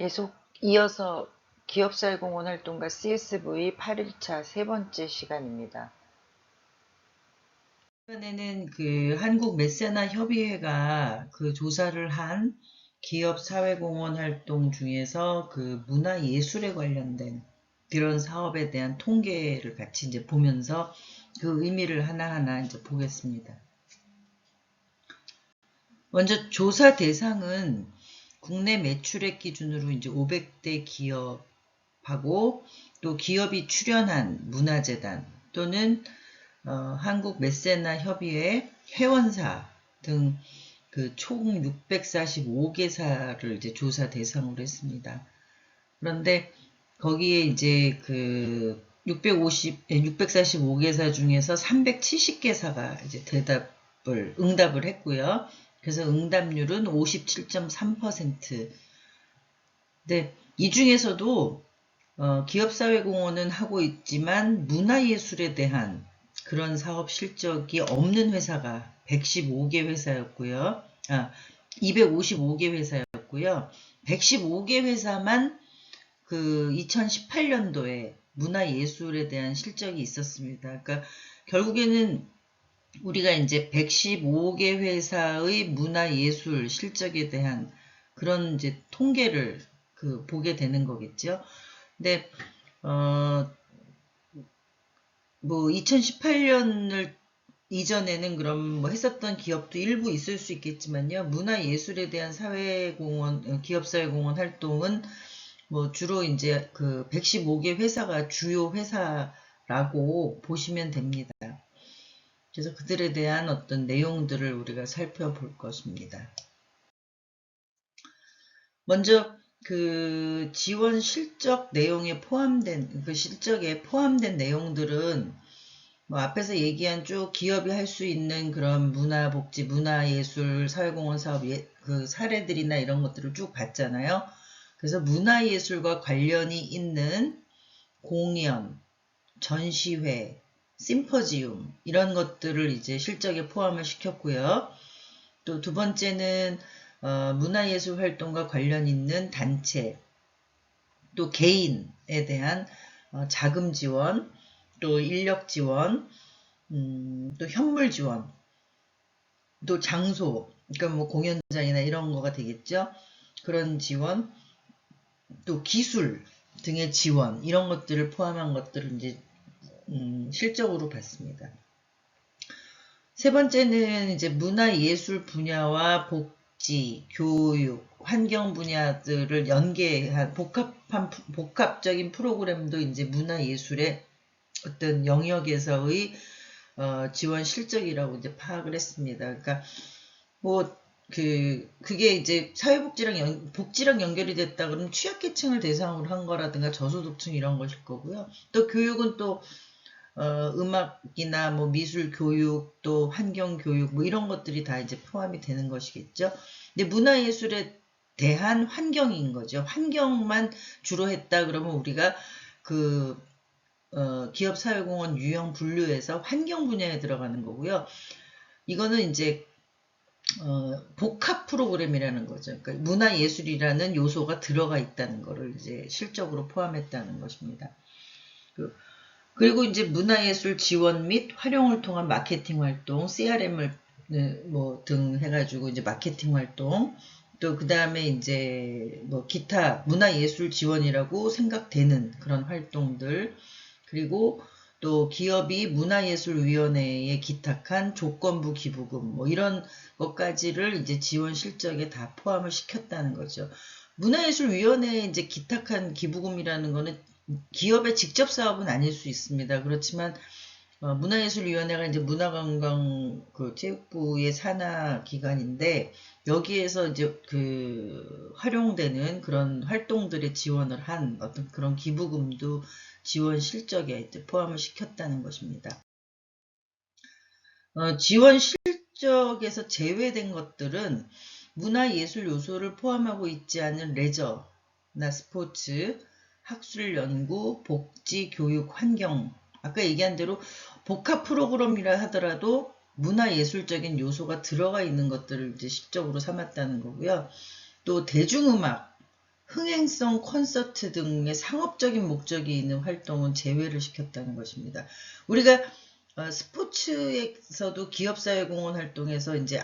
계속 이어서 기업사회공헌 활동가 CSV 8일차 세 번째 시간입니다. 이번에는 그 한국 메세나 협의회가 그 조사를 한 기업 사회공헌 활동 중에서 그 문화예술에 관련된 그런 사업에 대한 통계를 같이 이제 보면서 그 의미를 하나하나 이제 보겠습니다. 먼저 조사 대상은 국내 매출액 기준으로 이제 500대 기업하고 또 기업이 출연한 문화재단 또는 한국 메세나 협의회 회원사 등 그 총 645개사를 이제 조사 대상으로 했습니다. 그런데 거기에 이제 그 645개사 중에서 370개사가 이제 응답을 했고요. 그래서 응답률은 57.3%. 네, 이 중에서도 기업사회공헌은 하고 있지만 문화예술에 대한 그런 사업 실적이 없는 회사가 115개 회사였고요. 255개 회사였고요. 115개 회사만 그 2018년도에 문화예술에 대한 실적이 있었습니다. 그러니까 결국에는 우리가 이제 115개 회사의 문화예술 실적에 대한 그런 이제 통계를 그 보게 되는 거겠죠. 근데 뭐 2018년을 이전에는 그럼 뭐 했었던 기업도 일부 있을 수 있겠지만요. 문화예술에 대한 사회공헌, 기업사회공헌 활동은 뭐 주로 이제 그 115개 회사가 주요 회사라고 보시면 됩니다. 그래서 그들에 대한 어떤 내용들을 우리가 살펴볼 것입니다. 먼저 그 지원 실적 내용에 포함된 그 실적에 포함된 내용들은 뭐 앞에서 얘기한 쭉 기업이 할 수 있는 그런 문화복지, 문화예술, 사회공헌 사업 그 사례들이나 이런 것들을 쭉 봤잖아요. 그래서 문화예술과 관련이 있는 공연, 전시회, 심포지움 이런 것들을 이제 실적에 포함을 시켰고요. 또 두 번째는 문화예술 활동과 관련 있는 단체, 또 개인에 대한 자금 지원, 또 인력 지원, 또 현물 지원, 또 장소, 그러니까 뭐 공연장이나 이런 거가 되겠죠. 그런 지원, 또 기술 등의 지원 이런 것들을 포함한 것들을 이제 실적으로 봤습니다. 세 번째는 이제 문화예술 분야와 복지, 교육, 환경 분야들을 연계한 복합적인 프로그램도 이제 문화예술의 어떤 영역에서의 지원 실적이라고 이제 파악을 했습니다. 그러니까 뭐 그게 이제 복지랑 연결이 됐다 그러면 취약계층을 대상으로 한 거라든가 저소득층 이런 것일 거고요. 또 교육은 또 음악이나 뭐 미술 교육 또 환경 교육 뭐 이런 것들이 다 이제 포함이 되는 것이겠죠. 근데 문화예술에 대한 환경인 거죠. 환경만 주로 했다 그러면 우리가 그 기업사회공헌 유형 분류에서 환경 분야에 들어가는 거고요. 이거는 이제 복합 프로그램이라는 거죠. 그러니까 문화예술이라는 요소가 들어가 있다는 것을 이제 실적으로 포함했다는 것입니다. 그리고 이제 문화예술 지원 및 활용을 통한 마케팅 활동, CRM을 뭐 등 해가지고 이제 마케팅 활동, 또 그 다음에 이제 뭐 기타 문화예술 지원이라고 생각되는 그런 활동들, 그리고 또 기업이 문화예술위원회에 기탁한 조건부 기부금 뭐 이런 것까지를 이제 지원 실적에 다 포함을 시켰다는 거죠. 문화예술위원회에 이제 기탁한 기부금이라는 거는 기업의 직접 사업은 아닐 수 있습니다. 그렇지만 문화예술위원회가 이제 문화관광 그 체육부의 산하 기관인데 여기에서 이제 그 활용되는 그런 활동들의 지원을 한 어떤 그런 기부금도 지원 실적에 이제 포함을 시켰다는 것입니다. 지원 실적에서 제외된 것들은 문화예술 요소를 포함하고 있지 않은 레저나 스포츠, 학술 연구, 복지, 교육, 환경 아까 얘기한 대로 복합 프로그램이라 하더라도 문화예술적인 요소가 들어가 있는 것들을 이제 실적으로 삼았다는 거고요. 또 대중음악, 흥행성 콘서트 등의 상업적인 목적이 있는 활동은 제외를 시켰다는 것입니다. 우리가 스포츠에서도 기업사회공헌 활동에서 이제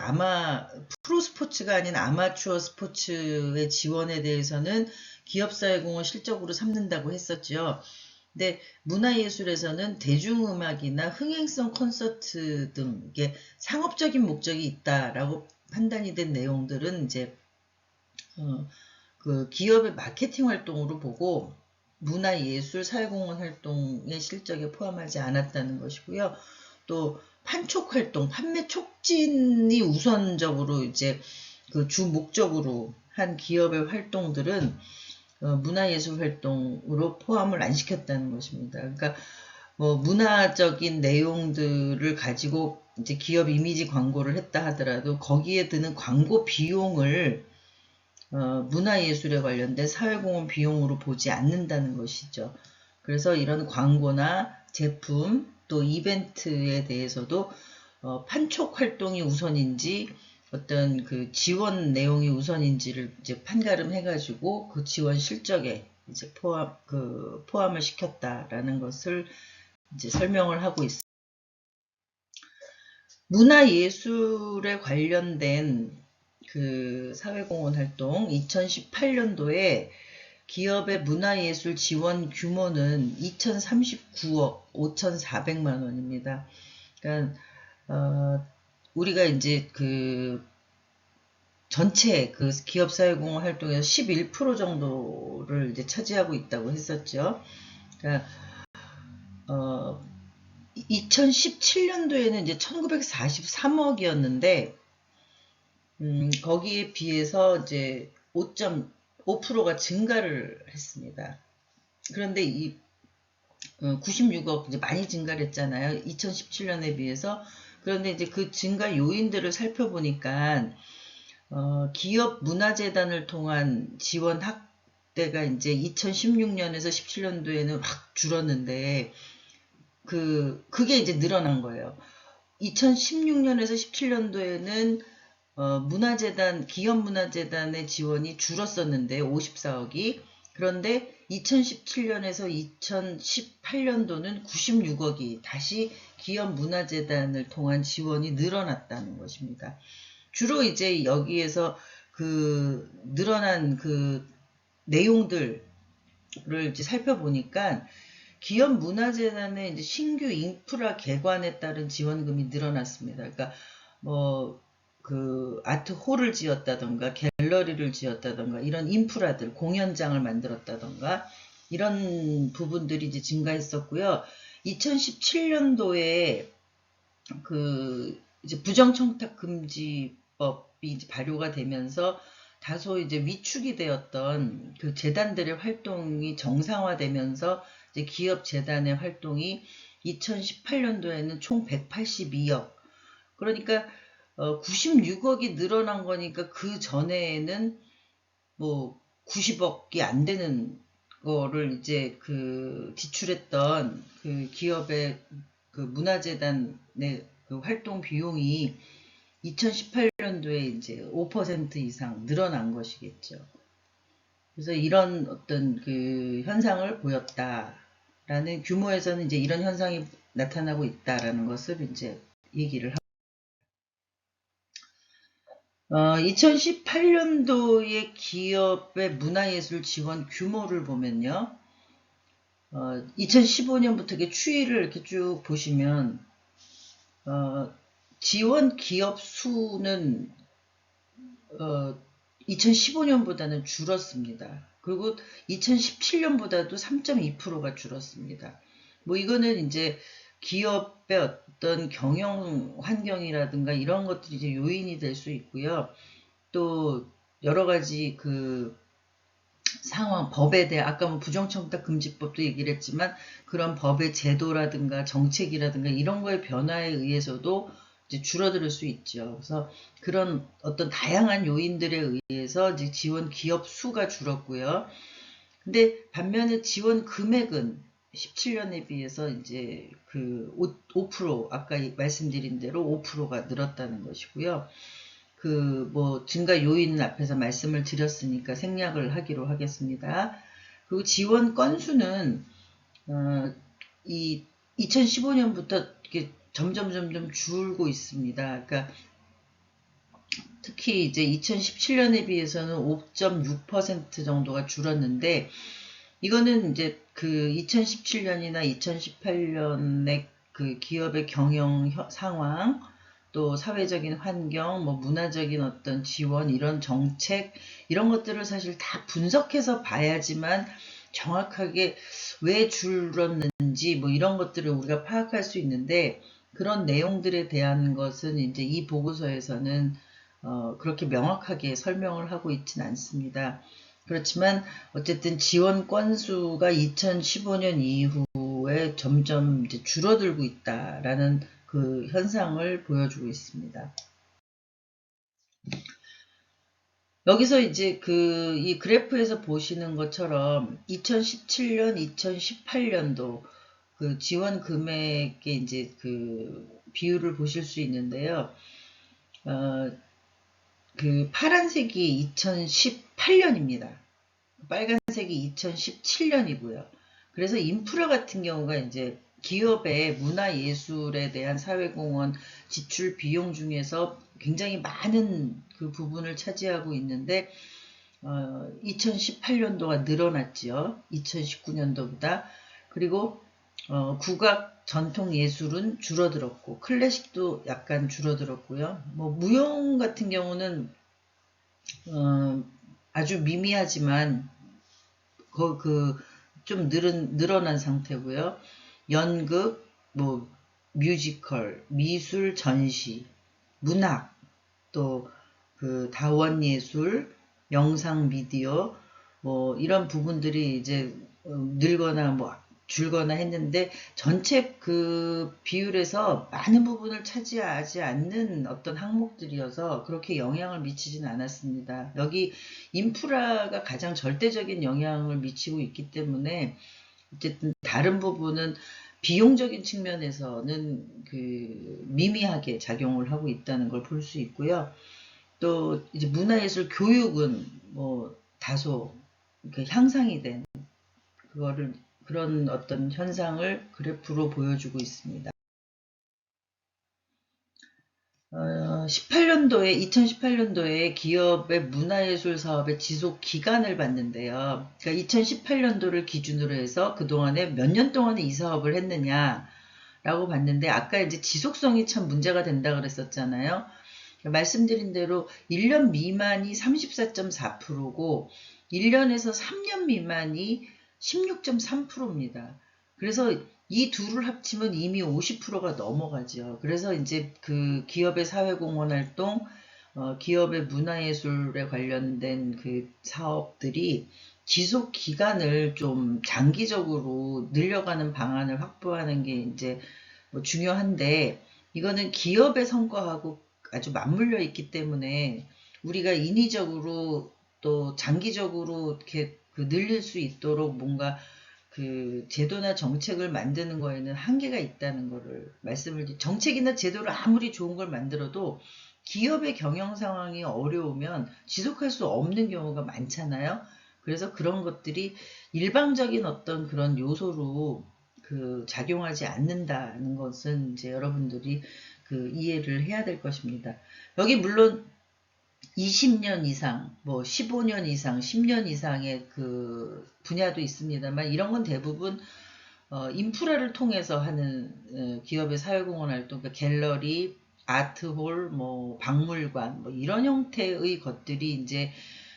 프로 스포츠가 아닌 아마추어 스포츠의 지원에 대해서는 기업사회공헌 실적으로 삼는다고 했었죠. 근데 문화예술에서는 대중음악이나 흥행성 콘서트 등 이게 상업적인 목적이 있다라고 판단이 된 내용들은 이제 그 기업의 마케팅 활동으로 보고 문화예술 사회공헌 활동의 실적에 포함하지 않았다는 것이고요. 또 판촉 활동, 판매 촉진이 우선적으로 이제 그 주 목적으로 한 기업의 활동들은 문화예술 활동으로 포함을 안 시켰다는 것입니다. 그러니까 뭐 문화적인 내용들을 가지고 이제 기업 이미지 광고를 했다 하더라도 거기에 드는 광고 비용을 문화예술에 관련된 사회공헌 비용으로 보지 않는다는 것이죠. 그래서 이런 광고나 제품 또 이벤트에 대해서도 판촉 활동이 우선인지 어떤 그 지원 내용이 우선인지를 이제 판가름해가지고 그 지원 실적에 이제 포함을 시켰다라는 것을 이제 설명을 하고 있습니다. 문화예술에 관련된 그 사회공헌 활동 2018년도에 기업의 문화예술 지원 규모는 2039억 5,400만 원입니다. 그러니까 우리가 이제 그 전체 그 기업 사회공헌 활동에서 11% 정도를 이제 차지하고 있다고 했었죠. 그러니까 2017년도에는 이제 1943억이었는데 거기에 비해서 이제 5.5%가 증가를 했습니다. 그런데 이 96억 이제 많이 증가를 했잖아요. 2017년에 비해서. 그런데 이제 그 증가 요인들을 살펴보니까 기업 문화재단을 통한 지원 확대가 이제 2016년에서 17년도에는 확 줄었는데 그게 이제 늘어난 거예요. 2016년에서 17년도에는 기업 문화재단의 지원이 줄었었는데 54억이. 그런데 2017년에서 2018년도는 96억이 다시 기업 문화재단을 통한 지원이 늘어났다는 것입니다. 주로 이제 여기에서 그 늘어난 그 내용들을 이제 살펴보니까 기업 문화재단의 이제 신규 인프라 개관에 따른 지원금이 늘어났습니다. 그러니까 뭐 그 아트홀을 지었다던가 갤러리를 지었다던가 이런 인프라들, 공연장을 만들었다던가 이런 부분들이 이제 증가했었고요. 2017년도에 그 이제 부정청탁금지법이 이제 발효가 되면서 다소 이제 위축이 되었던 그 재단들의 활동이 정상화되면서 이제 기업 재단의 활동이 2018년도에는 총 182억. 그러니까 96억이 늘어난 거니까 그 전에는 뭐 90억이 안 되는 거를 이제 그 지출했던 그 기업의 그 문화재단의 그 활동 비용이 2018년도에 이제 5% 이상 늘어난 것이겠죠. 그래서 이런 어떤 그 현상을 보였다라는 규모에서는 이제 이런 현상이 나타나고 있다라는 것을 이제 얘기를 하고. 2018년도의 기업의 문화예술 지원 규모를 보면요. 2015년부터 이렇게 추이를 이렇게 쭉 보시면, 지원 기업 수는, 2015년보다는 줄었습니다. 그리고 2017년보다도 3.2%가 줄었습니다. 뭐 이거는 이제 기업의 어떤 경영 환경이라든가 이런 것들이 이제 요인이 될 수 있고요. 또 여러 가지 그 상황, 법에 대해 아까 뭐 부정청탁금지법도 얘기를 했지만 그런 법의 제도라든가 정책이라든가 이런 거의 변화에 의해서도 이제 줄어들 수 있죠. 그래서 그런 어떤 다양한 요인들에 의해서 이제 지원 기업 수가 줄었고요. 근데 반면에 지원 금액은 17년에 비해서 이제 그 5% 아까 말씀드린 대로 5%가 늘었다는 것이고요. 그 뭐 증가 요인은 앞에서 말씀을 드렸으니까 생략을 하기로 하겠습니다. 그리고 지원 건수는 이 2015년부터 이렇게 점점 줄고 있습니다. 그러니까 특히 이제 2017년에 비해서는 5.6% 정도가 줄었는데, 이거는 이제 그 2017년이나 2018년의 그 기업의 경영 상황, 또 사회적인 환경, 뭐 문화적인 어떤 지원, 이런 정책, 이런 것들을 사실 다 분석해서 봐야지만 정확하게 왜 줄었는지 뭐 이런 것들을 우리가 파악할 수 있는데, 그런 내용들에 대한 것은 이제 이 보고서에서는 그렇게 명확하게 설명을 하고 있지는 않습니다. 그렇지만 어쨌든 지원 건수가 2015년 이후에 점점 이제 줄어들고 있다라는 그 현상을 보여주고 있습니다. 여기서 이제 이 그래프에서 보시는 것처럼 2017년, 2018년도 그 지원 금액의 이제 그 비율을 보실 수 있는데요. 그 파란색이 2018년입니다. 빨간색이 2017년이고요. 그래서 인프라 같은 경우가 이제 기업의 문화예술에 대한 사회공헌 지출 비용 중에서 굉장히 많은 그 부분을 차지하고 있는데 2018년도가 늘어났지요. 2019년도보다. 그리고 국악 전통예술은 줄어들었고 클래식도 약간 줄어들었고요. 뭐 무용 같은 경우는 아주 미미하지만 좀 늘어난 상태고요. 연극, 뭐 뮤지컬, 미술 전시, 문학, 또 그 다원예술, 영상 미디어, 뭐 이런 부분들이 이제 늘거나 뭐 줄거나 했는데, 전체 그 비율에서 많은 부분을 차지하지 않는 어떤 항목들이어서 그렇게 영향을 미치진 않았습니다. 여기 인프라가 가장 절대적인 영향을 미치고 있기 때문에 어쨌든 다른 부분은 비용적인 측면에서는 그 미미하게 작용을 하고 있다는 걸 볼 수 있고요. 또 이제 문화예술 교육은 뭐 다소 향상이 된 그런 어떤 현상을 그래프로 보여주고 있습니다. 2018년도에 기업의 문화예술 사업의 지속 기간을 봤는데요. 그러니까 2018년도를 기준으로 해서 그동안에 몇 년 동안에 이 사업을 했느냐라고 봤는데, 아까 이제 지속성이 참 문제가 된다 그랬었잖아요. 말씀드린 대로 1년 미만이 34.4%고 1년에서 3년 미만이 16.3%입니다. 그래서 이 둘을 합치면 이미 50%가 넘어가죠. 그래서 이제 그 기업의 사회공헌 활동, 기업의 문화예술에 관련된 그 사업들이 지속 기간을 좀 장기적으로 늘려가는 방안을 확보하는 게 이제 뭐 중요한데, 이거는 기업의 성과하고 아주 맞물려 있기 때문에 우리가 인위적으로 또 장기적으로 이렇게 늘릴 수 있도록 뭔가 그 제도나 정책을 만드는 거에는 한계가 있다는 거를 정책이나 제도를 아무리 좋은 걸 만들어도 기업의 경영 상황이 어려우면 지속할 수 없는 경우가 많잖아요. 그래서 그런 것들이 일방적인 어떤 그런 요소로 작용하지 않는다는 것은 이제 여러분들이 이해를 해야 될 것입니다. 여기 물론 20년 이상, 뭐 15년 이상, 10년 이상의 그 분야도 있습니다만, 이런 건 대부분 인프라를 통해서 하는 기업의 사회공헌 활동, 그러니까 갤러리, 아트홀, 뭐 박물관, 뭐 이런 형태의 것들이 이제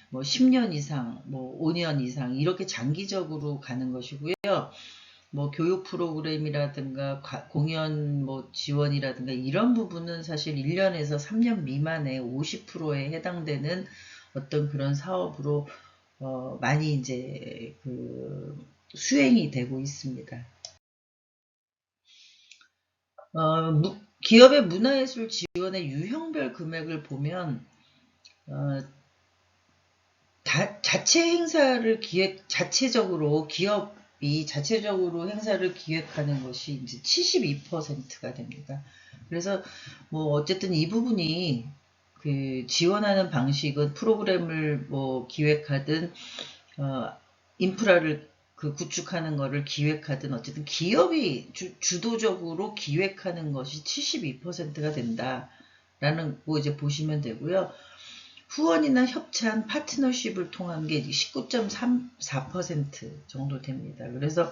뭐 10년 이상, 뭐 5년 이상 이렇게 장기적으로 가는 것이고요. 뭐 교육 프로그램이라든가 공연 뭐 지원이라든가 이런 부분은 사실 1년에서 3년 미만의 50%에 해당되는 어떤 그런 사업으로 많이 이제 수행이 되고 있습니다. 기업의 문화예술 지원의 유형별 금액을 보면 자체 행사를 기업이 자체적으로 행사를 기획하는 것이 이제 72%가 됩니다. 그래서 뭐 어쨌든 이 부분이 그 지원하는 방식은 프로그램을 뭐 기획하든 인프라를 그 구축하는 거를 기획하든 어쨌든 기업이 주도적으로 기획하는 것이 72%가 된다라는 거 이제 보시면 되고요. 후원이나 협찬, 파트너십을 통한 게 19.34% 정도 됩니다. 그래서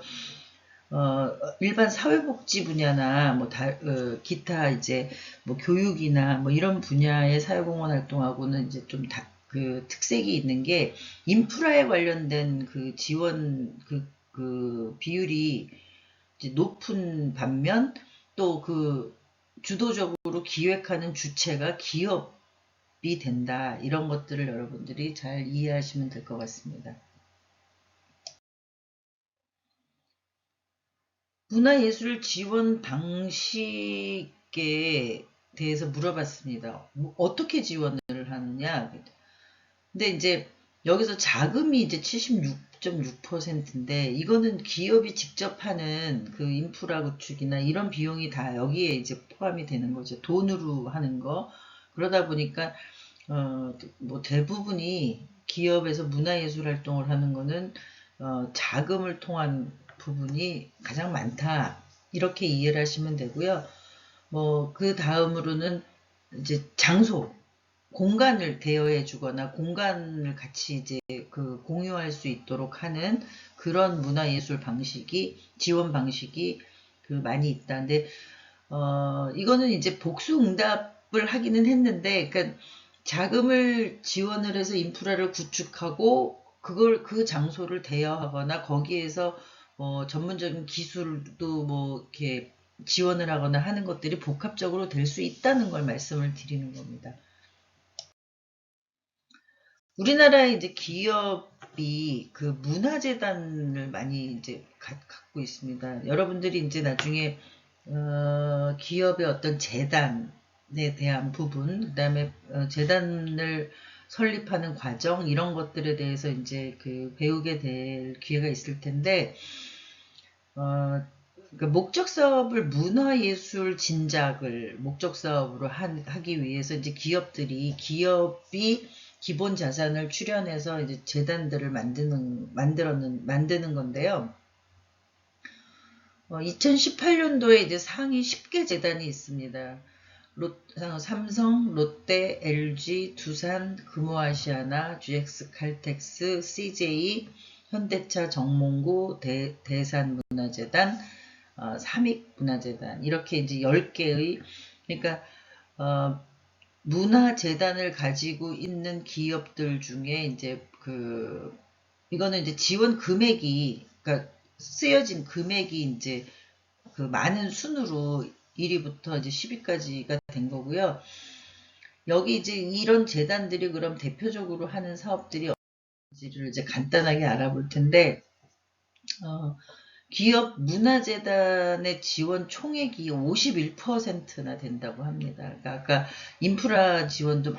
일반 사회복지 분야나 뭐 기타 이제 뭐 교육이나 뭐 이런 분야의 사회공헌 활동하고는 이제 좀 그 특색이 있는 게 인프라에 관련된 그 지원 그 비율이 이제 높은 반면 또 그 주도적으로 기획하는 주체가 기업이 된다. 이런 것들을 여러분들이 잘 이해하시면 될 것 같습니다. 문화예술 지원 방식에 대해서 물어봤습니다. 어떻게 지원을 하느냐? 근데 이제 여기서 자금이 이제 76.6%인데 이거는 기업이 직접 하는 그 인프라 구축이나 이런 비용이 다 여기에 이제 포함이 되는 거죠. 돈으로 하는 거. 그러다 보니까 뭐 대부분이 기업에서 문화예술 활동을 하는 거는 자금을 통한 부분이 가장 많다. 이렇게 이해를 하시면 되고요. 뭐 그 다음으로는 이제 장소, 공간을 대여해 주거나 공간을 같이 이제 그 공유할 수 있도록 하는 그런 문화예술 방식이 지원 방식이 그 많이 있다. 근데 이거는 이제 복수응답을 하기는 했는데, 그러니까 자금을 지원을 해서 인프라를 구축하고 그걸 그 장소를 대여하거나 거기에서 전문적인 기술도 뭐 이렇게 지원을 하거나 하는 것들이 복합적으로 될 수 있다는 걸 말씀을 드리는 겁니다. 우리나라의 이제 기업이 그 문화재단을 많이 이제 갖고 있습니다. 여러분들이 이제 나중에 기업의 어떤 재단에 대한 부분, 그다음에 재단을 설립하는 과정 이런 것들에 대해서 이제 그 배우게 될 기회가 있을 텐데 그러니까 목적 사업을 문화예술 진작을 목적 사업으로 하기 위해서 이제 기업이 기본 자산을 출연해서 이제 재단들을 만드는 건데요. 2018년도에 이제 상위 10개 재단이 있습니다. 삼성, 롯데, LG, 두산, 금호아시아나, GX 칼텍스, CJ, 현대차, 정몽구, 대산문화재단, 삼익문화재단 이렇게 이제 10개의 그러니까 문화재단을 가지고 있는 기업들 중에 이제 이거는 이제 지원 금액이 그러니까 쓰여진 금액이 이제 그 많은 순으로 1위부터 이제 10위까지가 된 거고요. 여기 이제 이런 재단들이 그럼 대표적으로 하는 사업들이 어디지를 이제 간단하게 알아볼 텐데 기업 문화재단의 지원 총액이 51%나 된다고 합니다. 그러니까 아까 인프라 지원도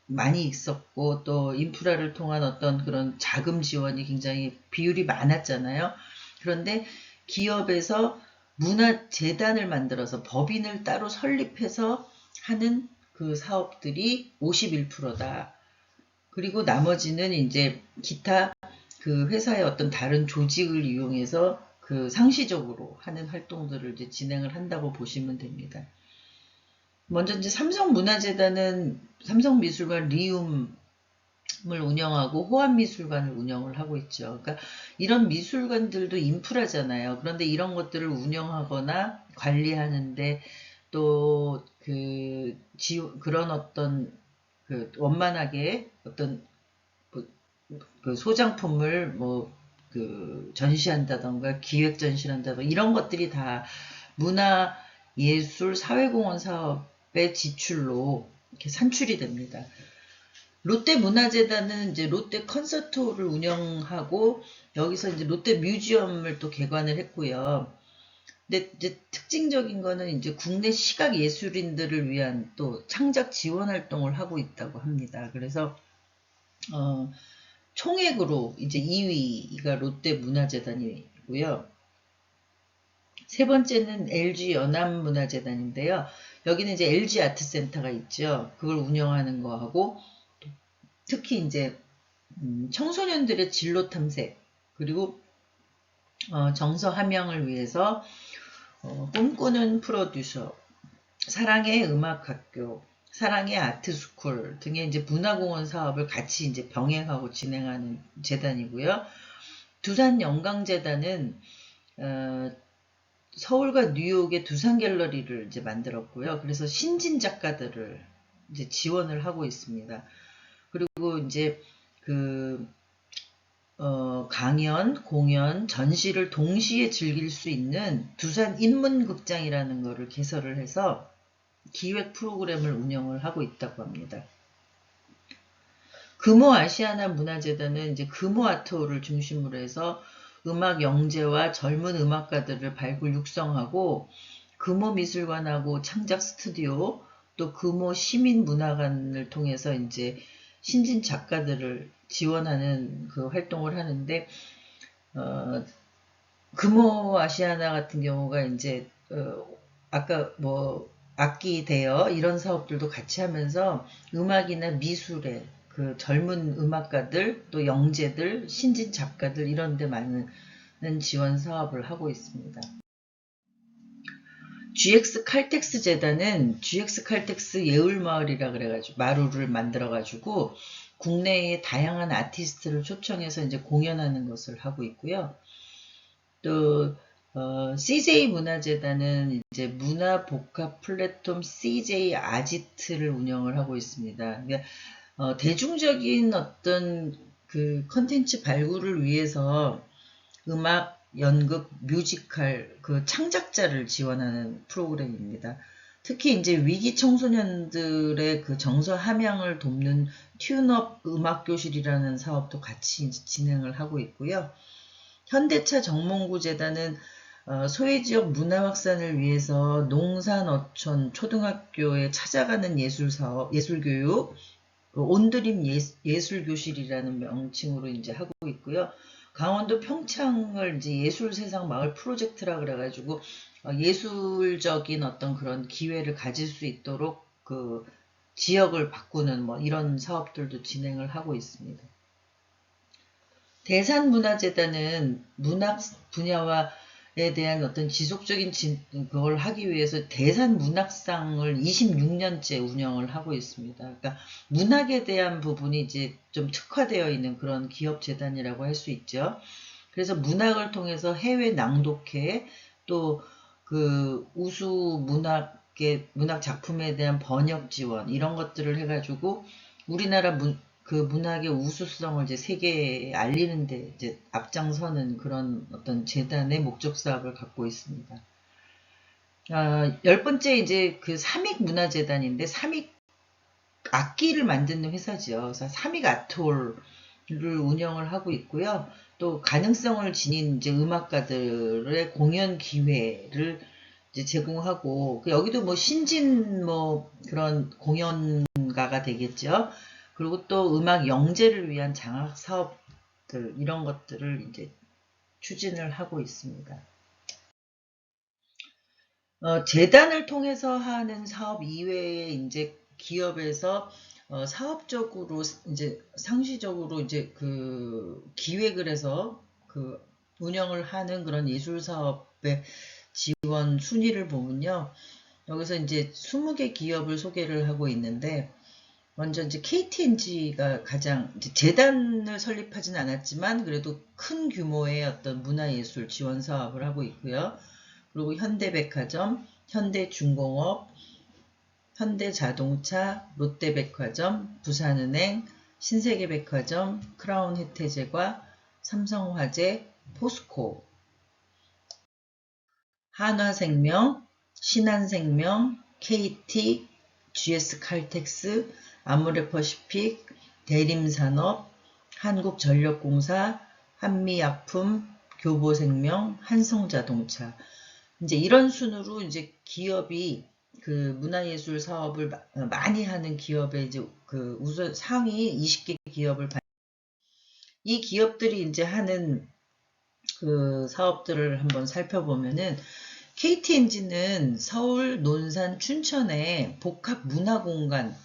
많이 있었고 또 인프라를 통한 어떤 그런 자금 지원이 굉장히 비율이 많았잖아요. 그런데 기업에서 문화재단을 만들어서 법인을 따로 설립해서 하는 그 사업들이 51%다. 그리고 나머지는 이제 기타 그 회사의 어떤 다른 조직을 이용해서 그 상시적으로 하는 활동들을 이제 진행을 한다고 보시면 됩니다. 먼저 이제 삼성문화재단은 삼성미술관 리움을 운영하고 호암미술관을 운영을 하고 있죠. 그러니까 이런 미술관들도 인프라잖아요. 그런데 이런 것들을 운영하거나 관리하는데 또 그런 어떤 그 원만하게 어떤 그 소장품을 뭐 그 전시한다던가 기획 전시를 한다던가 이런 것들이 다 문화 예술 사회공헌 사업의 지출로 이렇게 산출이 됩니다. 롯데문화재단은 이제 롯데 콘서트홀을 운영하고 여기서 이제 롯데 뮤지엄을 또 개관을 했고요. 근데 이제 특징적인 거는 이제 국내 시각 예술인들을 위한 또 창작 지원 활동을 하고 있다고 합니다. 그래서 총액으로 이제 2위가 롯데문화재단이고요. 세 번째는 LG 연암문화재단인데요. 여기는 이제 LG 아트센터가 있죠. 그걸 운영하는 거하고 특히 이제 청소년들의 진로 탐색 그리고 정서 함양을 위해서 꿈꾸는 프로듀서, 사랑의 음악학교, 사랑의 아트스쿨 등의 이제 문화공헌 사업을 같이 이제 병행하고 진행하는 재단이고요. 두산 영광재단은 서울과 뉴욕의 두산 갤러리를 이제 만들었고요. 그래서 신진 작가들을 이제 지원을 하고 있습니다. 그리고 이제 강연, 공연, 전시를 동시에 즐길 수 있는 두산 인문극장이라는 것을 개설을 해서 기획 프로그램을 운영을 하고 있다고 합니다. 금호 아시아나 문화재단은 이제 금호 아트홀을 중심으로 해서 음악 영재와 젊은 음악가들을 발굴 육성하고 금호 미술관하고 창작 스튜디오 또 금호 시민문화관을 통해서 이제 신진 작가들을 지원하는 그 활동을 하는데 금호 아시아나 같은 경우가 이제 아까 뭐 악기 대여 이런 사업들도 같이 하면서 음악이나 미술에 그 젊은 음악가들 또 영재들 신진 작가들 이런 데 많은 지원 사업을 하고 있습니다. GX 칼텍스 재단은 GX 칼텍스 예울마을이라 그래가지고 마루를 만들어가지고 국내의 다양한 아티스트를 초청해서 이제 공연하는 것을 하고 있고요. 또 CJ 문화재단은 이제 문화복합 플랫폼 CJ 아지트를 운영을 하고 있습니다. 그러니까 대중적인 어떤 그 컨텐츠 발굴을 위해서 음악, 연극, 뮤지컬 그 창작자를 지원하는 프로그램입니다. 특히 이제 위기 청소년들의 그 정서 함양을 돕는 튠업 음악교실이라는 사업도 같이 진행을 하고 있고요. 현대차 정몽구 재단은 소외지역 문화 확산을 위해서 농산, 어촌, 초등학교에 찾아가는 예술사업, 예술교육, 온드림 예술교실이라는 명칭으로 이제 하고 있고요. 강원도 평창을 이제 예술세상 마을 프로젝트라 그래가지고 예술적인 어떤 그런 기회를 가질 수 있도록 그 지역을 바꾸는 뭐 이런 사업들도 진행을 하고 있습니다. 대산문화재단은 문학 분야에 대한 어떤 지속적인 그걸 하기 위해서 대산문학상을 26년째 운영을 하고 있습니다. 그러니까 문학에 대한 부분이 이제 좀 특화되어 있는 그런 기업 재단이라고 할 수 있죠. 그래서 문학을 통해서 해외 낭독회 또 그 우수 문학 작품에 대한 번역 지원 이런 것들을 해가지고 우리나라 그 문학의 우수성을 이제 세계에 알리는데 이제 앞장서는 그런 어떤 재단의 목적 사업을 갖고 있습니다. 10번째 이제 그 삼익문화재단인데 삼익 악기를 만드는 회사죠. 그래서 삼익 아트홀을 운영을 하고 있고요. 또 가능성을 지닌 이제 음악가들의 공연 기회를 이제 제공하고 여기도 뭐 신진 뭐 그런 공연가가 되겠죠. 그리고 또 음악 영재를 위한 장학 사업들 이런 것들을 이제 추진을 하고 있습니다. 재단을 통해서 하는 사업 이외에 이제 기업에서 사업적으로 이제 상시적으로 이제 그 기획을 해서 그 운영을 하는 그런 예술 사업의 지원 순위를 보면요. 여기서 이제 20개 기업을 소개를 하고 있는데 먼저 이제 KTNG가 가장 이제 재단을 설립하진 않았지만 그래도 큰 규모의 어떤 문화예술 지원 사업을 하고 있고요. 그리고 현대백화점, 현대중공업, 현대자동차, 롯데백화점, 부산은행, 신세계백화점, 크라운혜태제과, 삼성화재, 포스코, 한화생명, 신한생명, KT, GS칼텍스, 아모레퍼시픽, 대림산업, 한국전력공사, 한미약품, 교보생명, 한성자동차. 이제 이런 순으로 이제 기업이 그 문화예술 사업을 많이 하는 기업의 이제 그 우선 상위 20개 기업을 이 기업들이 이제 하는 그 사업들을 한번 살펴보면은 KTNG는 서울, 논산, 춘천에 복합 문화공간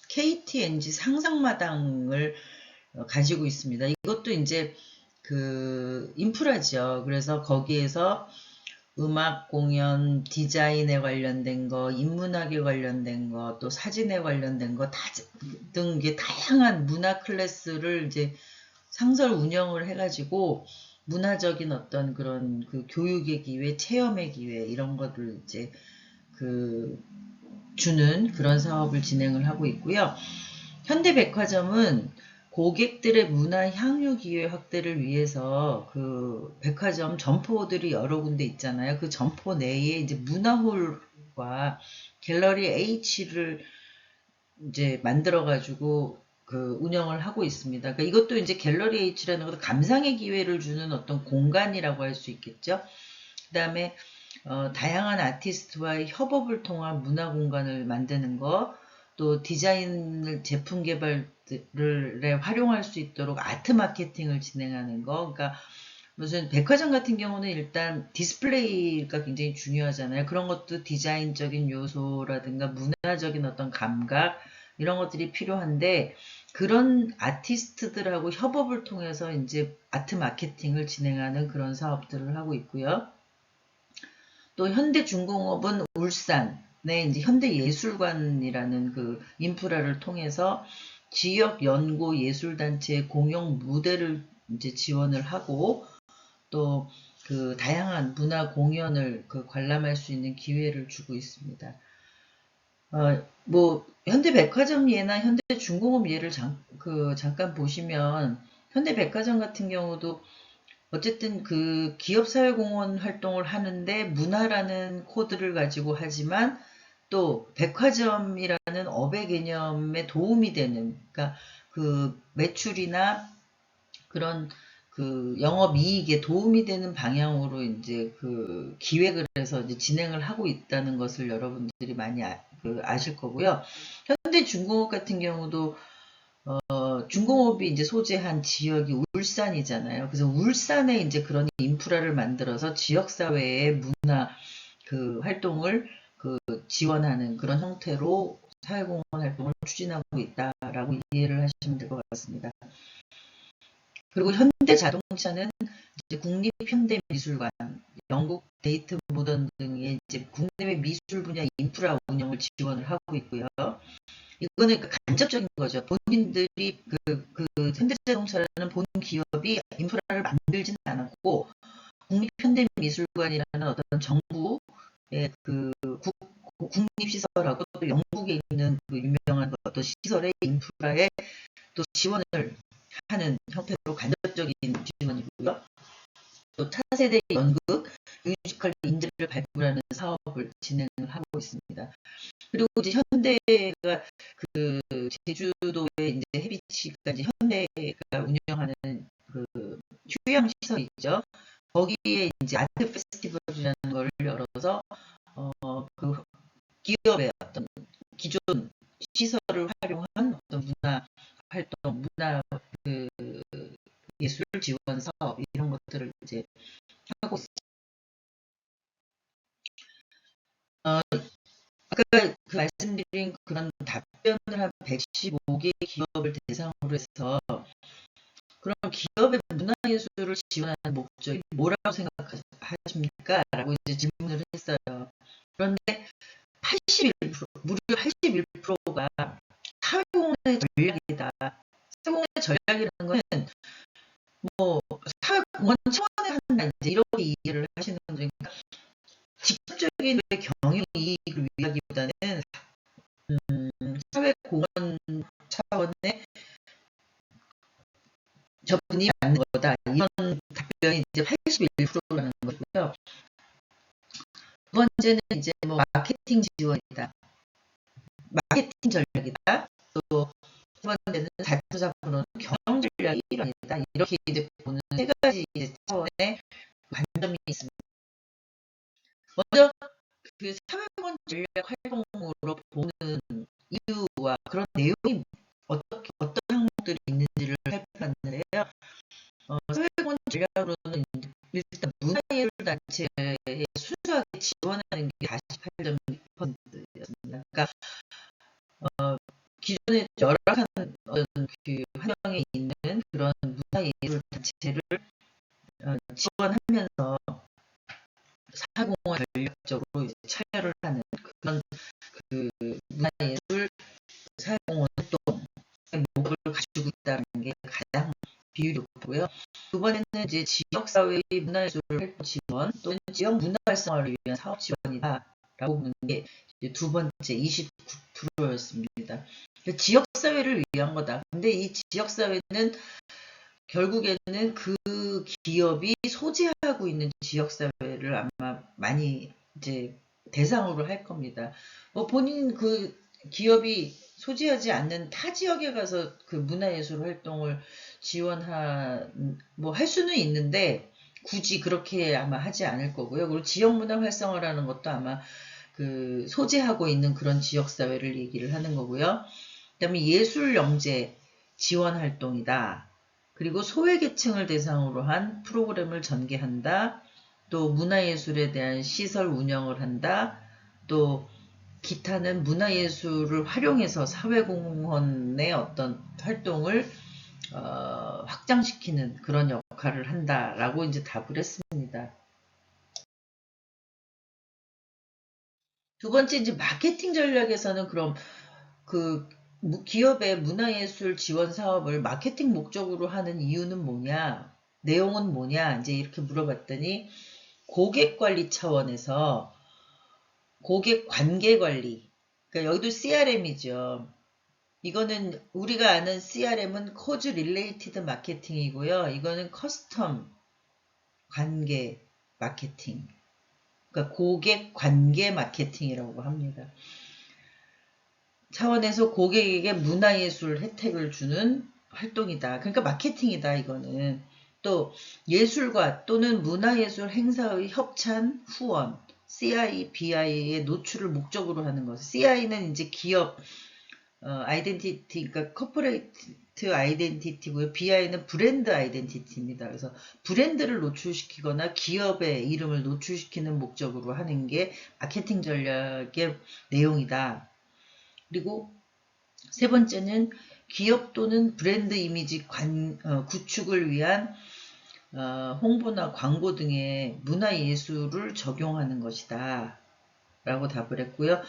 KTNG 상상마당을 가지고 있습니다. 이것도 이제 그 인프라죠. 그래서 거기에서 음악 공연, 디자인에 관련된 거, 인문학에 관련된 거, 또 사진에 관련된 거 등 다양한 문화 클래스를 이제 상설 운영을 해가지고 문화적인 어떤 그런 그 교육의 기회, 체험의 기회 이런 것들 이제 그 주는 그런 사업을 진행을 하고 있고요. 현대백화점은 고객들의 문화 향유 기회 확대를 위해서 그 백화점 점포들이 여러 군데 있잖아요. 그 점포 내에 이제 문화홀과 갤러리 H를 이제 만들어가지고 그 운영을 하고 있습니다. 그러니까 이것도 이제 갤러리 H라는 것도 감상의 기회를 주는 어떤 공간이라고 할 수 있겠죠. 그 다음에 다양한 아티스트와의 협업을 통한 문화 공간을 만드는 거, 또 디자인을 제품 개발에 활용할 수 있도록 아트 마케팅을 진행하는 거. 그러니까 무슨 백화점 같은 경우는 일단 디스플레이가 굉장히 중요하잖아요. 그런 것도 디자인적인 요소라든가 문화적인 어떤 감각 이런 것들이 필요한데 그런 아티스트들하고 협업을 통해서 이제 아트 마케팅을 진행하는 그런 사업들을 하고 있고요. 또 현대중공업은 울산에 이제 현대예술관이라는 그 인프라를 통해서 지역 연고 예술단체의 공용 무대를 이제 지원을 하고 또 그 다양한 문화 공연을 그 관람할 수 있는 기회를 주고 있습니다. 뭐 현대백화점 예나 현대중공업 예를 잠깐 보시면 현대백화점 같은 경우도 어쨌든 그 기업사회공헌 활동을 하는데 문화라는 코드를 가지고 하지만 또 백화점이라는 업의 개념에 도움이 되는 그러니까 그 매출이나 그런 그 영업이익에 도움이 되는 방향으로 이제 그 기획을 해서 이제 진행을 하고 있다는 것을 여러분들이 많이 아실 거고요. 현대중공업 같은 경우도 중공업이 이제 소재한 지역이 울산이잖아요. 그래서 울산에 이제 그런 인프라를 만들어서 지역사회의 문화 그 활동을 그 지원하는 그런 형태로 사회공헌 활동을 추진하고 있다라고 이해를 하시면 될 것 같습니다. 그리고 현대자동차는 이제 국립현대미술관, 영국 데이트 모던 등의 이제 국내외 미술 분야 인프라 운영을 지원을 하고 있고요. 이거는 간접적인 거죠. 본인들이 그 현대자동차라는 본 기업이 인프라를 만들지는 않았고 국립현대미술관이라는 어떤 정부의 그 국립시설하고 또 영국에 있는 그 유명한 어떤 시설의 인프라에 또 지원을 하는 형태로 간접적인 지원이고요. 또 차세대 연극, 뮤지컬 인재를 발굴하는 사업을 진행을 하고 있습니다. 그리고 이제 현대가 그 제주도의 이제 해비치가 이제 현대가 운영하는 그 휴양 시설이죠. 거기에 이제 아트 페스티벌이라는 걸 열어서 그 기업의 어떤 기존 시설을 활용한 어떤 문화 활동, 문화 그 예술 지원 사업 이런 것들을 이제 하고 있습니다. 아까 그 말씀드린 그런 답변을 한 115개 기업을 대상으로 해서 그럼 기업의 문화예술을 지원하는 목적이 뭐라고 생각하십니까? 라고 이제 질문을 했어요. 그런데 81%, 무려 81%가 사회공헌의 전략이다. 사회공헌의 전략이라는 것은 뭐 사회공헌 차원에 한다 이제 이렇게 이해를 하시는 거죠. 그러니까 직접적인 경영 이익을 위하기보다는 사회공헌 차원의 접근이 맞는 거다. 이런 답변이 이제 81%라는 거고요. 두 번째는 이제 뭐 마케팅 지원이다. 마케팅 전략이다. 또 세 번째는 자투자본은 경영 전략이 일환이다. 이렇게 이제 보는 세 가지 이제 차원의 관점이 있습니다. 먼저 그 사회공헌 전략 활동으로 보는 이유와 그런 내용이 어떤 항목들이 있는지를 살펴봤는데요. 사회공헌 전략으로는 일단 문화예술단체에 순수하게 지원하는 문화예술 단체를 지원하면서 사회공헌 전략적으로 이제 참여를 하는 그런 그 문화예술 사회공헌 활동의 목을 가지고 있다는 게 가장 비율이 높고요. 두 번째는 이제 지역사회의 문화예술 활동 지원 또는 지역 문화 활성화를 위한 사업 지원이다라고 보는 게 이제 두 번째 29%였습니다. 지역사회를 위한 거다. 근데 이 지역사회는 결국에는 그 기업이 소재하고 있는 지역사회를 아마 많이 이제 대상으로 할 겁니다. 본인 그 기업이 소재하지 않는 타 지역에 가서 그 문화예술 활동을 뭐 할 수는 있는데 굳이 그렇게 아마 하지 않을 거고요. 그리고 지역문화 활성화라는 것도 아마 그 소재하고 있는 그런 지역사회를 얘기를 하는 거고요. 그 다음에 예술영재 지원 활동이다. 그리고 소외계층을 대상으로 한 프로그램을 전개한다. 또 문화예술에 대한 시설 운영을 한다. 또 기타는 문화예술을 활용해서 사회공헌의 어떤 활동을 확장시키는 그런 역할을 한다라고 이제 답을 했습니다. 두 번째 이제 마케팅 전략에서는 그럼 그 기업의 문화예술 지원 사업을 마케팅 목적으로 하는 이유는 뭐냐? 내용은 뭐냐? 이제 이렇게 물어봤더니 고객 관리 차원에서 고객 관계 관리. 그러니까 여기도 CRM이죠. 이거는 우리가 아는 CRM은 Cause Related 마케팅이고요. 이거는 커스텀 관계 마케팅. 그러니까 고객 관계 마케팅이라고 합니다. 차원에서 고객에게 문화예술 혜택을 주는 활동이다. 그러니까 마케팅이다, 이거는. 또 예술가 또는 문화예술 행사의 협찬, 후원, CI, BI의 노출을 목적으로 하는 것. CI는 이제 기업 아이덴티티, 그러니까 커퍼레이트 아이덴티티고요. BI는 브랜드 아이덴티티입니다. 그래서 브랜드를 노출시키거나 기업의 이름을 노출시키는 목적으로 하는 게 마케팅 전략의 내용이다. 그리고 세 번째는 기업 또는 브랜드 이미지 구축을 위한 홍보나 광고 등의 문화예술을 적용하는 것이다. 라고 답을 했고요.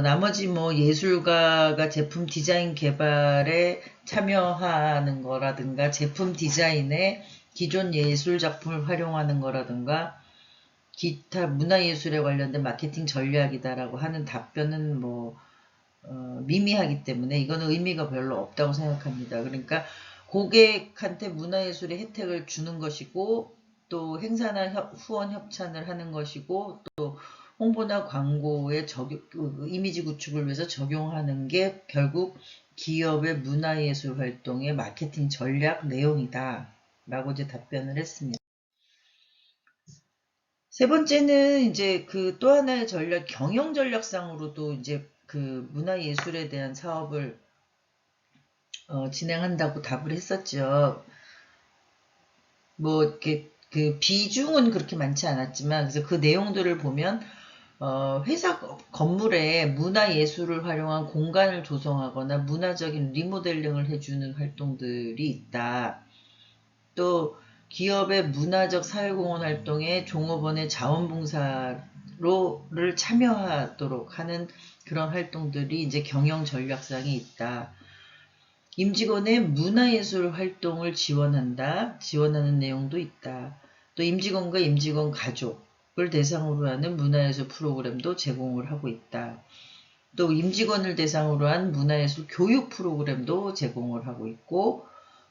나머지 뭐 예술가가 제품 디자인 개발에 참여하는 거라든가 제품 디자인에 기존 예술 작품을 활용하는 거라든가 기타 문화예술에 관련된 마케팅 전략이다라고 하는 답변은 뭐 미미하기 때문에 이거는 의미가 별로 없다고 생각합니다. 그러니까 고객한테 문화예술의 혜택을 주는 것이고 또 행사나 후원 협찬을 하는 것이고 또 홍보나 광고의 이미지 구축을 위해서 적용하는 게 결국 기업의 문화예술 활동의 마케팅 전략 내용이다 라고 이제 답변을 했습니다. 세 번째는 이제 그 또 하나의 전략, 경영 전략상으로도 이제 그 문화예술에 대한 사업을 진행한다고 답을 했었죠. 뭐 이렇게 그 비중은 그렇게 많지 않았지만 그래서 그 내용들을 보면 회사 건물에 문화예술을 활용한 공간을 조성하거나 문화적인 리모델링을 해주는 활동들이 있다. 또 기업의 문화적 사회공헌 활동에 종업원의 자원봉사를 참여하도록 하는 그런 활동들이 이제 경영 전략상에 있다. 임직원의 문화예술 활동을 지원하는 내용도 있다. 또 임직원과 임직원 가족을 대상으로 하는 문화예술 프로그램도 제공을 하고 있다. 또 임직원을 대상으로 한 문화예술 교육 프로그램도 제공을 하고 있고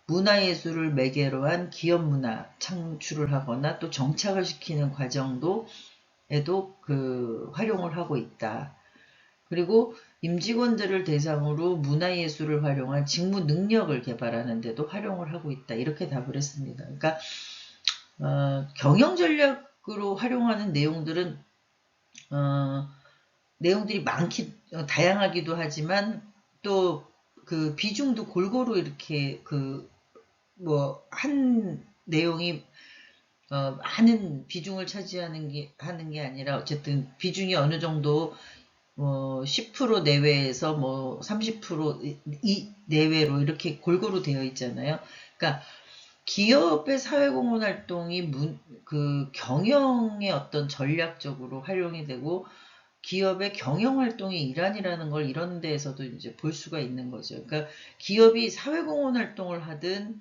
문화예술을 매개로 한 기업 문화 창출을 하거나 또 정착을 시키는 과정도 활용을 하고 있다. 그리고 임직원들을 대상으로 문화예술을 활용한 직무 능력을 개발하는 데도 활용을 하고 있다. 이렇게 답을 했습니다. 그러니까 경영 전략으로 활용하는 내용들은 내용들이 다양하기도 하지만 또 그 비중도 골고루 이렇게 한 내용이 많은 비중을 차지하는 게 아니라 어쨌든 비중이 어느 정도 10% 내외에서 뭐 30% 내외로 이렇게 골고루 되어 있잖아요. 그러니까 기업의 사회공헌 활동이 그 경영의 어떤 전략적으로 활용이 되고 기업의 경영 활동의 일환이라는 걸 이런 데에서도 이제 볼 수가 있는 거죠. 그러니까 기업이 사회공헌 활동을 하든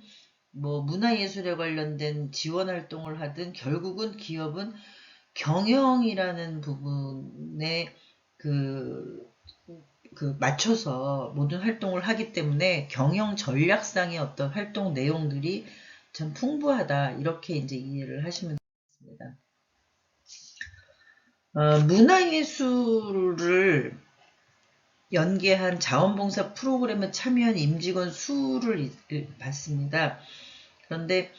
뭐 문화예술에 관련된 지원 활동을 하든 결국은 기업은 경영이라는 부분에 그 맞춰서 모든 활동을 하기 때문에 경영 전략상의 어떤 활동 내용들이 참 풍부하다. 이렇게 이제 이해를 하시면 되겠습니다. 문화예술을 연계한 자원봉사 프로그램에 참여한 임직원 수를 봤습니다. 그런데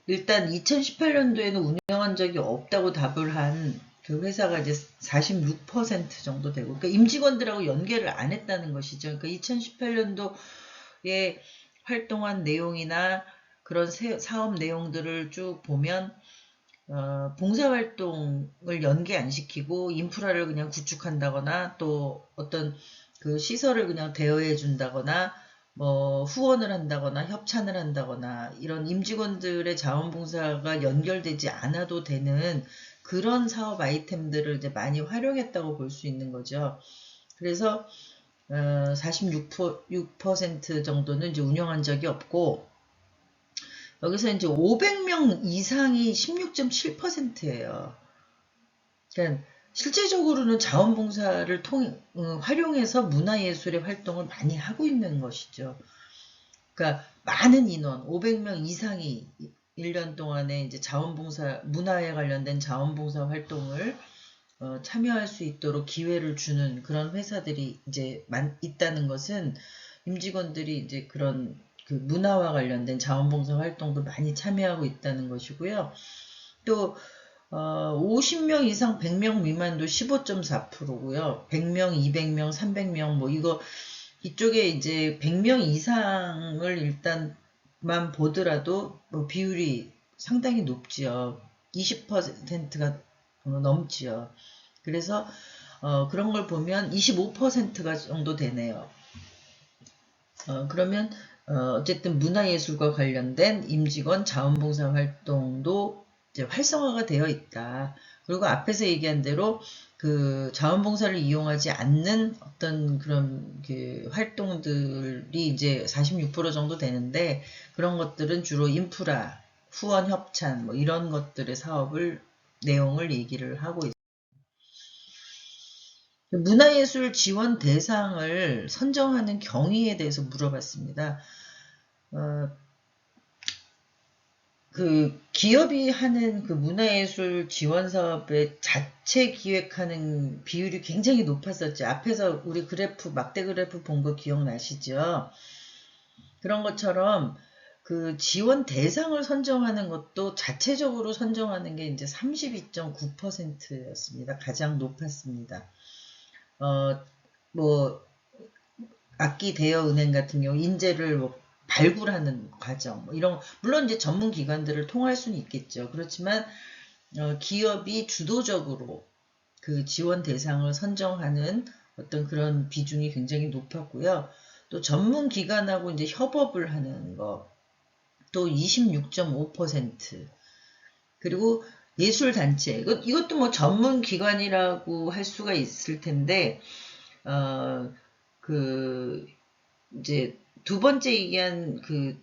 일단 2018년도에는 운영한 적이 없다고 답을 한 그 회사가 이제 46% 정도 되고, 그러니까 임직원들하고 연계를 안 했다는 것이죠. 그러니까 2018년도에 활동한 내용이나 그런 사업 내용들을 쭉 보면 봉사활동을 연계 안 시키고 인프라를 그냥 구축한다거나 또 어떤 그 시설을 그냥 대여해 준다거나 뭐 후원을 한다거나 협찬을 한다거나 이런 임직원들의 자원봉사가 연결되지 않아도 되는 그런 사업 아이템들을 이제 많이 활용했다고 볼 수 있는 거죠. 그래서 46% 정도는 이제 운영한 적이 없고, 여기서 이제 500명 이상이 16.7%예요. 그러니까 실제적으로는 자원봉사를 활용해서 문화예술의 활동을 많이 하고 있는 것이죠. 그러니까 많은 인원, 500명 이상이 1년 동안에 이제 문화에 관련된 자원봉사 활동을 참여할 수 있도록 기회를 주는 그런 회사들이 이제 있다는 것은 임직원들이 이제 그런 그 문화와 관련된 자원봉사 활동도 많이 참여하고 있다는 것이고요. 또 50명 이상 100명 미만도 15.4%고요. 100명, 200명, 300명 뭐 이쪽에 이제 100명 이상을 일단만 보더라도 뭐 비율이 상당히 높지요. 20%가 넘지요. 그래서 그런 걸 보면 25%가 정도 되네요. 그러면 어쨌든 문화예술과 관련된 임직원 자원봉사 활동도 이제 활성화가 되어 있다. 그리고 앞에서 얘기한 대로 그 자원봉사를 이용하지 않는 어떤 그런 그 활동들이 이제 46% 정도 되는데, 그런 것들은 주로 인프라, 후원 협찬 뭐 이런 것들의 내용을 얘기를 하고 있습니다. 문화예술 지원 대상을 선정하는 경위에 대해서 물어봤습니다. 그 기업이 하는 그 문화예술 지원 사업의 자체 기획하는 비율이 굉장히 높았었죠. 앞에서 우리 막대 그래프 본 거 기억나시죠? 그런 것처럼 그 지원 대상을 선정하는 것도 자체적으로 선정하는 게 이제 32.9%였습니다. 가장 높았습니다. 뭐 악기 대여은행 같은 경우 인재를 뭐 발굴하는 과정 뭐 이런, 물론 이제 전문 기관들을 통할 수는 있겠죠. 그렇지만 기업이 주도적으로 그 지원 대상을 선정하는 어떤 그런 비중이 굉장히 높았고요. 또 전문 기관하고 이제 협업을 하는 거 또 26.5%. 그리고 예술단체, 이것도 뭐 전문 기관이라고 할 수가 있을 텐데 이제 두 번째 얘기한 그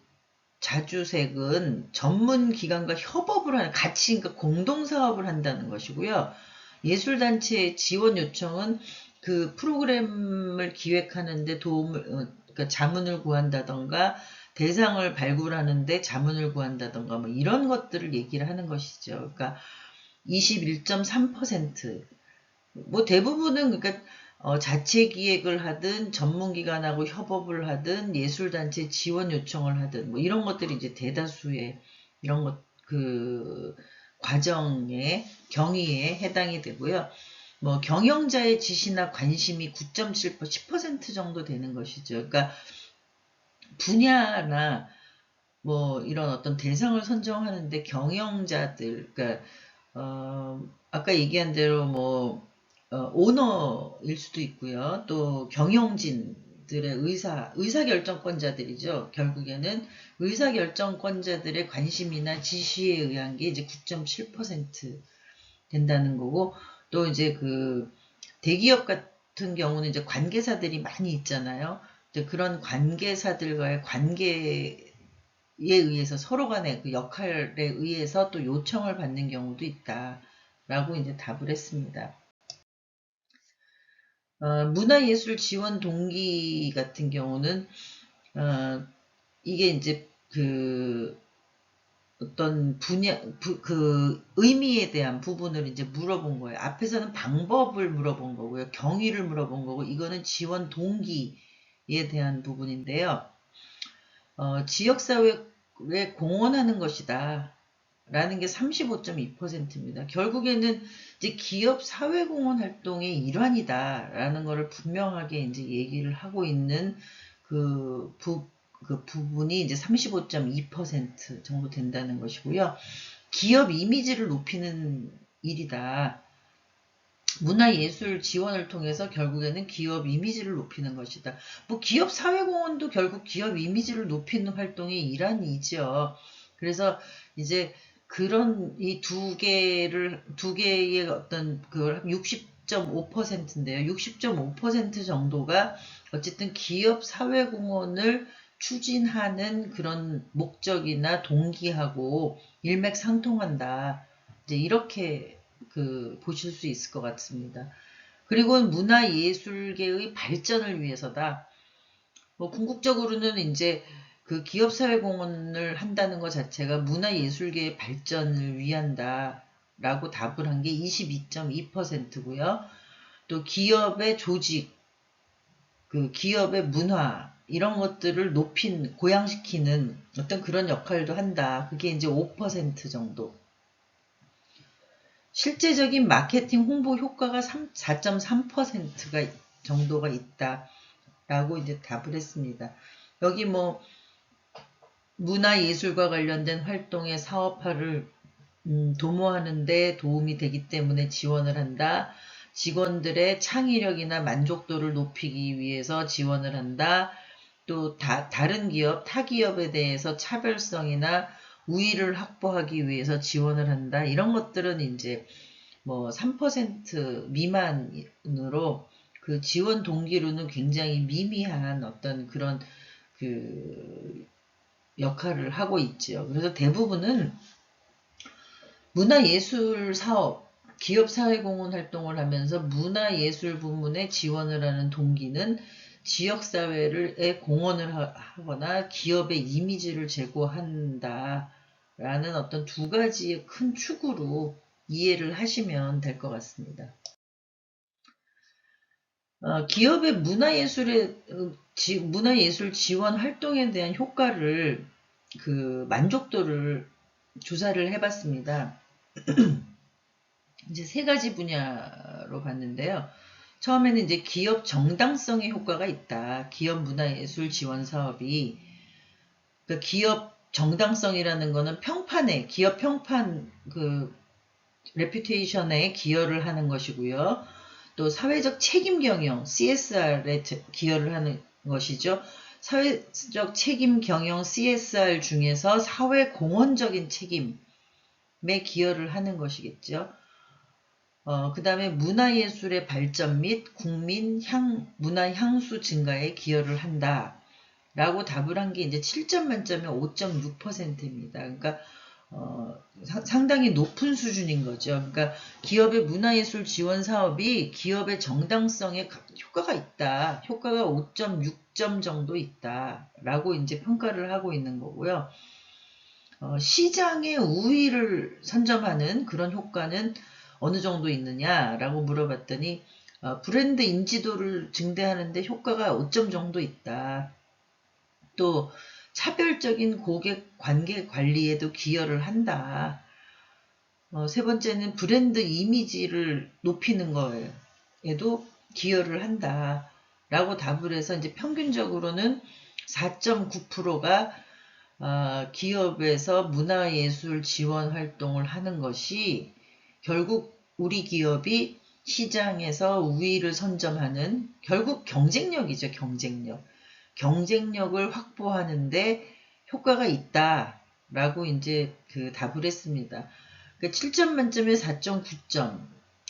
자주색은 전문 기관과 협업을 하는, 같이 그러니까 공동 사업을 한다는 것이고요. 예술단체의 지원 요청은 그 프로그램을 기획하는데 그러니까 자문을 구한다던가 대상을 발굴하는데 자문을 구한다던가 뭐 이런 것들을 얘기를 하는 것이죠. 그러니까 21.3%. 뭐 대부분은 그러니까 자체 기획을 하든 전문기관하고 협업을 하든 예술단체 지원 요청을 하든 뭐 이런 것들이 이제 대다수의 이런 그 과정의 경위에 해당이 되고요. 뭐 경영자의 지시나 관심이 9.7% 10% 정도 되는 것이죠. 그러니까 분야나 뭐 이런 어떤 대상을 선정하는데 경영자들, 그러니까 아까 얘기한 대로 뭐 오너일 수도 있고요. 또 경영진들, 기업들의 의사결정권자들이죠. 결국에는 의사결정권자들의 관심이나 지시에 의한 게 이제 9.7% 된다는 거고, 또 이제 그 대기업 같은 경우는 이제 관계사들이 많이 있잖아요. 이제 그런 관계사들과의 관계에 의해서 서로 간의 그 역할에 의해서 또 요청을 받는 경우도 있다라고 이제 답을 했습니다. 문화예술 지원 동기 같은 경우는 이게 이제 그 어떤 분야 그 의미에 대한 부분을 이제 물어본 거예요. 앞에서는 방법을 물어본 거고요. 경위를 물어본 거고, 이거는 지원 동기에 대한 부분인데요. 지역사회에 공헌하는 것이다 라는 게 35.2%입니다. 결국에는 이제 기업 사회공헌 활동의 일환이다 라는 것을 분명하게 이제 얘기를 하고 있는 그 부분이 이제 35.2% 정도 된다는 것이고요. 기업 이미지를 높이는 일이다. 문화예술 지원을 통해서 결국에는 기업 이미지를 높이는 것이다. 뭐 기업 사회공헌도 결국 기업 이미지를 높이는 활동의 일환이죠. 그래서 이제 그런 이 두 개의 어떤 그 60.5%인데요. 60.5% 정도가 어쨌든 기업 사회공헌을 추진하는 그런 목적이나 동기하고 일맥상통한다. 이제 이렇게 보실 수 있을 것 같습니다. 그리고 문화예술계의 발전을 위해서다. 뭐 궁극적으로는 이제 그 기업사회공헌을 한다는 것 자체가 문화예술계의 발전을 위한다 라고 답을 한 게 22.2%고요. 또 기업의 조직, 그 기업의 문화 이런 것들을 고양시키는 어떤 그런 역할도 한다. 그게 이제 5% 정도. 실제적인 마케팅 홍보 효과가 4.3%가 정도가 있다라고 이제 답을 했습니다. 여기 뭐 문화예술과 관련된 활동의 사업화를 도모하는 데 도움이 되기 때문에 지원을 한다. 직원들의 창의력이나 만족도를 높이기 위해서 지원을 한다. 또 다른 기업, 타 기업에 대해서 차별성이나 우위를 확보하기 위해서 지원을 한다. 이런 것들은 이제 뭐 3% 미만으로 그 지원 동기로는 굉장히 미미한 어떤 그런 그 역할을 하고 있죠. 그래서 대부분은 문화예술 사업, 기업사회공헌 활동을 하면서 문화예술 부문에 지원을 하는 동기는 지역사회에 공헌을 하거나 기업의 이미지를 제고한다 라는 어떤 두 가지의 큰 축으로 이해를 하시면 될 것 같습니다. 기업의 문화예술 지원 활동에 대한 효과를 만족도를 조사를 해봤습니다. 이제 세 가지 분야로 봤는데요. 처음에는 이제 기업 정당성의 효과가 있다. 기업 문화예술 지원 사업이 그러니까 기업 정당성이라는 거는 기업 평판 레퓨테이션에 기여를 하는 것이고요. 또 사회적 책임 경영 CSR에 기여를 하는 것이죠. 사회적 책임 경영 CSR 중에서 사회 공헌적인 책임에 기여를 하는 것이겠죠. 그 다음에 문화예술의 발전 및 국민 문화 향수 증가에 기여를 한다. 라고 답을 한 게 이제 7점 만점에 5.6%입니다. 그러니까, 상당히 높은 수준인 거죠. 그러니까 기업의 문화예술 지원 사업이 기업의 정당성에 효과가 있다. 효과가 5.6점 정도 있다. 라고 이제 평가를 하고 있는 거고요. 시장의 우위를 선점하는 그런 효과는 어느 정도 있느냐라고 물어봤더니 브랜드 인지도를 증대하는데 효과가 5점 정도 있다. 또 차별적인 고객 관계 관리에도 기여를 한다. 세 번째는 브랜드 이미지를 높이는 거에도 기여를 한다. 라고 답을 해서 이제 평균적으로는 4.9%가 기업에서 문화예술 지원 활동을 하는 것이 결국 우리 기업이 시장에서 우위를 선점하는 결국 경쟁력이죠. 경쟁력을 확보하는데 효과가 있다라고 이제 그 답을 했습니다. 그 7점 만점에 4.9점,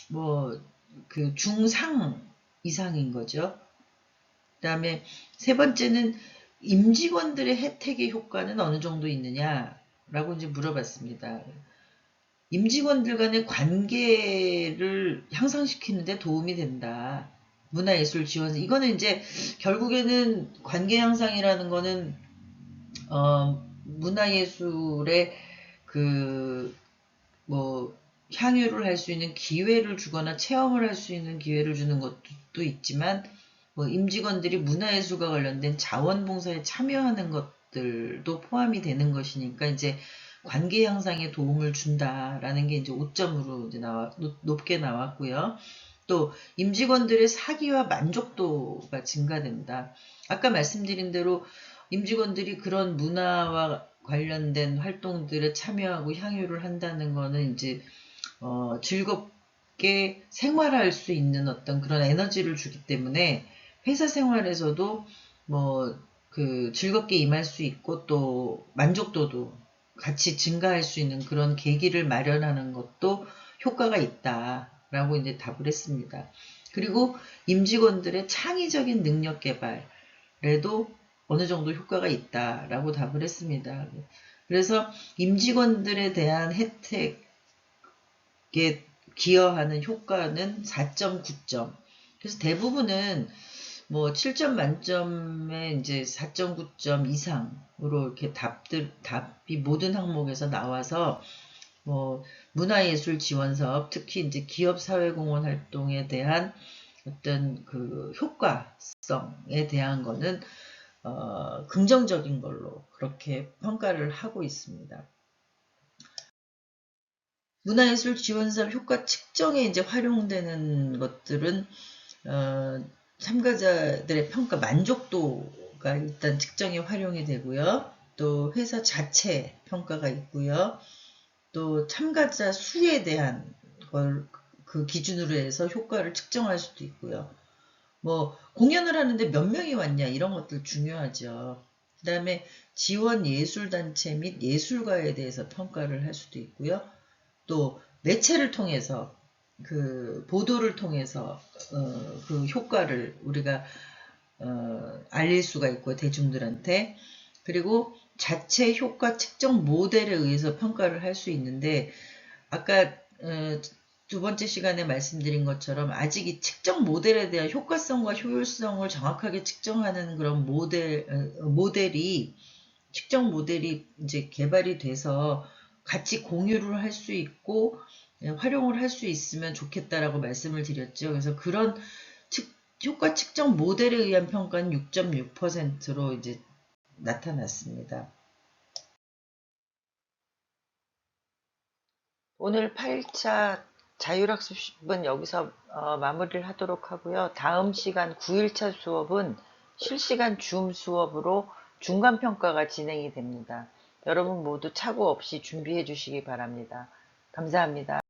뭐 그 중상 이상인 거죠. 그다음에 세 번째는 임직원들의 혜택의 효과는 어느 정도 있느냐라고 이제 물어봤습니다. 임직원들 간의 관계를 향상시키는데 도움이 된다. 문화예술 지원. 이거는 이제 결국에는 관계 향상이라는 거는 문화예술의 그 뭐 향유를 할 수 있는 기회를 주거나 체험을 할 수 있는 기회를 주는 것도 있지만 뭐 임직원들이 문화예술과 관련된 자원봉사에 참여하는 것들도 포함이 되는 것이니까 이제 관계 향상에 도움을 준다라는 게 이제 5점으로 이제 높게 나왔고요. 또 임직원들의 사기와 만족도가 증가된다. 아까 말씀드린 대로 임직원들이 그런 문화와 관련된 활동들에 참여하고 향유를 한다는 거는 이제 즐겁게 생활할 수 있는 어떤 그런 에너지를 주기 때문에 회사 생활에서도 뭐 그 즐겁게 임할 수 있고 또 만족도도 같이 증가할 수 있는 그런 계기를 마련하는 것도 효과가 있다라고 이제 답을 했습니다. 그리고 임직원들의 창의적인 능력 개발에도 어느 정도 효과가 있다라고 답을 했습니다. 그래서 임직원들에 대한 혜택에 기여하는 효과는 4.9점. 그래서 대부분은 뭐 7점 만점에 이제 4.9점 이상으로 이렇게 답이 모든 항목에서 나와서 뭐 문화예술 지원 사업, 특히 이제 기업 사회공헌 활동에 대한 어떤 그 효과성에 대한 거는 긍정적인 걸로 그렇게 평가를 하고 있습니다. 문화예술 지원사업 효과 측정에 이제 활용되는 것들은 참가자들의 평가 만족도가 일단 측정에 활용이 되고요. 또 회사 자체 평가가 있고요. 또 참가자 수에 대한 걸 그 기준으로 해서 효과를 측정할 수도 있고요. 뭐 공연을 하는데 몇 명이 왔냐 이런 것들 중요하죠. 그 다음에 지원 예술단체 및 예술가에 대해서 평가를 할 수도 있고요. 또 매체를 통해서 그 보도를 통해서 그 효과를 우리가 알릴 수가 있고 대중들한테 그리고 자체 효과 측정 모델에 의해서 평가를 할 수 있는데 아까 두 번째 시간에 말씀드린 것처럼 아직 이 측정 모델에 대한 효과성과 효율성을 정확하게 측정하는 그런 측정 모델이 이제 개발이 돼서 같이 공유를 할 수 있고 활용을 할 수 있으면 좋겠다라고 말씀을 드렸죠. 그래서 그런 효과 측정 모델에 의한 평가는 6.6%로 이제 나타났습니다. 오늘 8차 자율학습은 여기서 마무리를 하도록 하고요. 다음 시간 9일차 수업은 실시간 줌 수업으로 중간평가가 진행이 됩니다. 여러분 모두 착오 없이 준비해 주시기 바랍니다. 감사합니다.